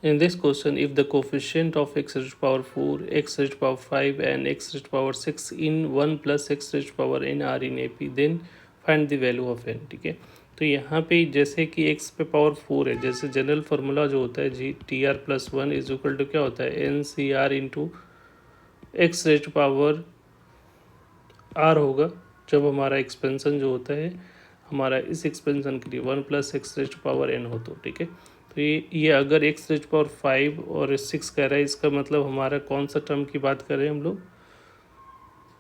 In this question, if the coefficient of x raised to power 4, x raised to power 5 and x raised to power 6 in 1 plus x raised to power n are in AP, then find the value of n. ठीक है, तो यहाँ पे जैसे कि x पे power 4 है, जैसे जनरल फार्मूला जो होता है जी T r plus one is equal to क्या होता है n C r into x raise power r होगा, जब हमारा एक्सपेंसन जो होता है हमारा इस एक्सपेंसन के लिए 1 plus x raise power n हो तो ठीक है। तो ये अगर एक्स रेज पावर 5 और 6 कह रहा है, इसका मतलब हमारा कौन सा टर्म की बात कर रहे हैं हम लोग,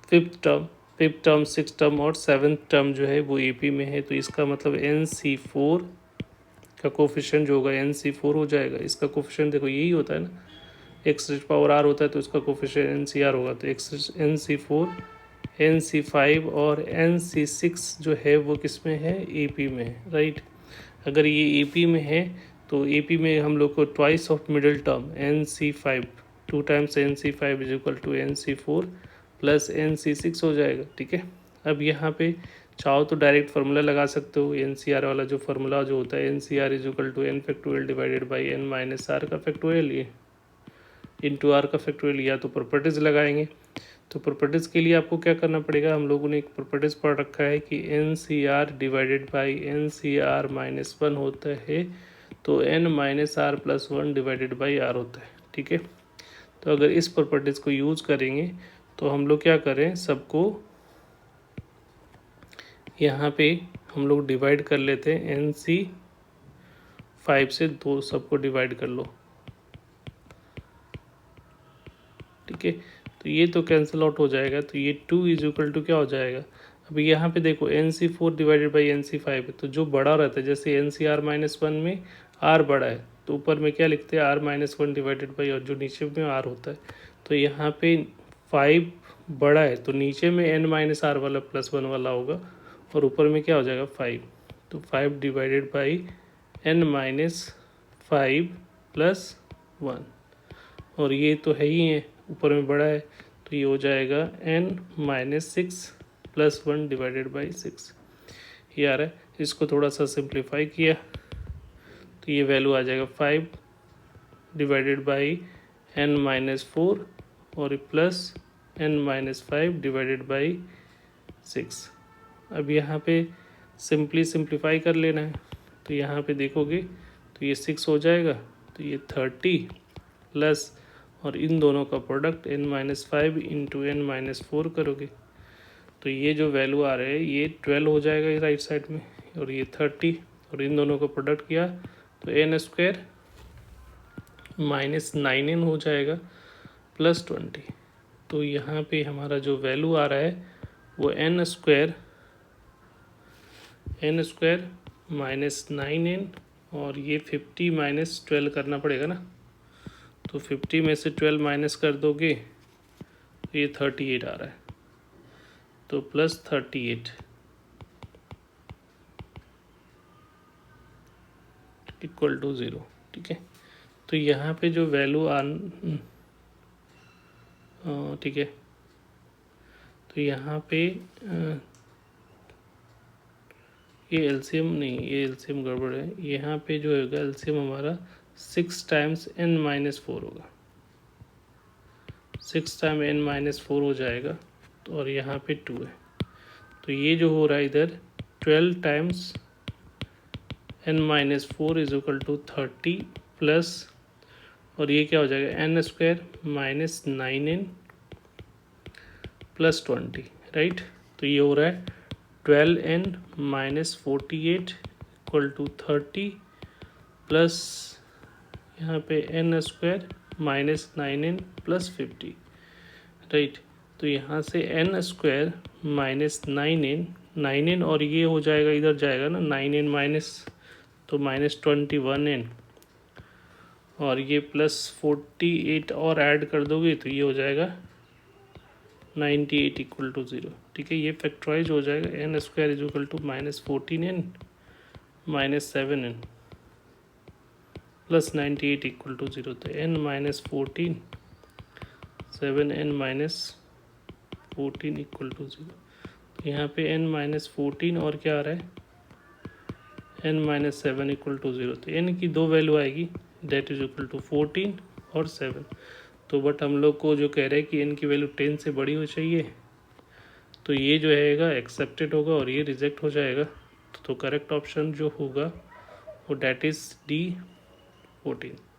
फिफ्थ टर्म सिक्स टर्म और सेवन्थ टर्म जो है वो एपी में है। तो इसका मतलब एन सी फोर का कोफिशिएंट जो होगा एन सी फोर हो जाएगा। इसका कोफिशिएंट देखो यही होता है ना, एक्स रेज पावर आर होता है तो इसका कोफिशिएंट एन सी आर होगा। तो x n C four n C five और एन सी सिक्स जो है वो किस में है, ए पी में है, राइट। अगर ये ए पी में है तो ए पी में हम लोग को twice of middle term n C five, two times n C five is equal to n C four plus n C six हो जाएगा, ठीक है। अब यहाँ पे चाहो तो डायरेक्ट फार्मूला लगा सकते हो, एन सी आर वाला जो फार्मूला जो होता है n C r is equal to n factorial divided by n minus r का फैक्टोरियल, ये इंटू आर का फैक्टोरियल, या तो प्रॉपर्टीज़ लगाएंगे। तो प्रॉपर्टीज़ के लिए आपको क्या करना पड़ेगा, हम लोगों ने एक प्रॉपर्टीज़ पढ़ रखा है कि n C r divided by n C r minus one होता है, तो n minus r plus one divided by r होता है, ठीक है। तो अगर इस प्रॉपर्टीज़ को यूज़ करेंगे तो हम लोग क्या करें, सबको यहाँ पे हम लोग डिवाइड कर लेते हैं, एन सी फाइव से दो सबको डिवाइड कर लो, ठीक है। तो ये तो कैंसिल आउट हो जाएगा, तो ये टू इज इक्वल टू क्या हो जाएगा। अभी यहाँ पे देखो n C four divided by n C five है, तो जो बड़ा रहता है जैसे n C r minus one में आर बड़ा है तो ऊपर में क्या लिखते हैं r minus one divided by, और जो नीचे में आर होता है, तो यहाँ पे फाइव बड़ा है तो नीचे में एन माइनस आर वाला प्लस वन वाला होगा और ऊपर में क्या हो जाएगा फाइव, तो five divided by n minus five plus one, और ये तो है ही है ऊपर में बड़ा है, तो ये हो जाएगा n minus six plus one divided by six, ये आ रहा है। इसको थोड़ा सा सिंप्लीफाई किया तो ये वैल्यू आ जाएगा five divided by n minus four और plus n minus five divided by six. अब यहाँ पे सिंपली सिंप्लीफाई कर लेना है, तो यहाँ पे देखोगे तो ये सिक्स हो जाएगा, तो ये थर्टी प्लस और इन दोनों का product n minus five into n minus four करोगे तो ये जो वैल्यू आ रहा है ये 12 हो जाएगा राइट साइड में, और ये 30, और इन दोनों को प्रोडक्ट किया तो n square minus nine n हो जाएगा प्लस 20। तो यहाँ पे हमारा जो वैल्यू आ रहा है वो n square minus nine n, और ये 50 माइनस 12 करना पड़ेगा ना, तो 50 में से 12 माइनस कर दोगे तो ये 38 आ रहा है, तो प्लस 38 इक्वल टू ज़ीरो, ठीक है। तो यहाँ पे जो वैल्यू ठीक है, तो यहाँ पे ये एलसीएम नहीं, ये एलसीएम गड़बड़ है, यहाँ पे जो होगा एलसीएम हमारा six times n minus four होगा, six time n minus four हो जाएगा, तो और यहाँ पे टू है, तो ये जो हो रहा है इधर 12 times n minus four is equal to 30 plus, और ये क्या हो जाएगा n square minus nine n plus 20, right. तो ये हो रहा है 12 n minus 48 equal to 30 plus यहाँ पे n square minus nine n plus 50, right. तो यहाँ से n square minus nine n और ये हो जाएगा इधर जाएगा ना नाइन एन माइनस, तो माइनस 21 एन, और ये प्लस 48 और ऐड कर दोगे तो ये हो जाएगा 98 इक्वल टू ज़ीरो, ठीक है। ये फैक्टराइज हो जाएगा, n square is equal to minus 14 n minus 7 n plus 98 equal to zero, तो n minus 14 7 n minus 14 equal to zero. तो यहाँ पे एन माइनस 14 और क्या आ रहा है n minus 7 equal to zero, तो एन की दो वैल्यू आएगी, दैट इज इक्वल टू 14 और 7। तो बट हम लोग को जो कह रहे हैं कि n की वैल्यू 10 से बड़ी हो चाहिए, तो ये जो रहेगा एक्सेप्टेड होगा और ये रिजेक्ट हो जाएगा। तो करेक्ट ऑप्शन जो होगा वो डैट इज़ D 14।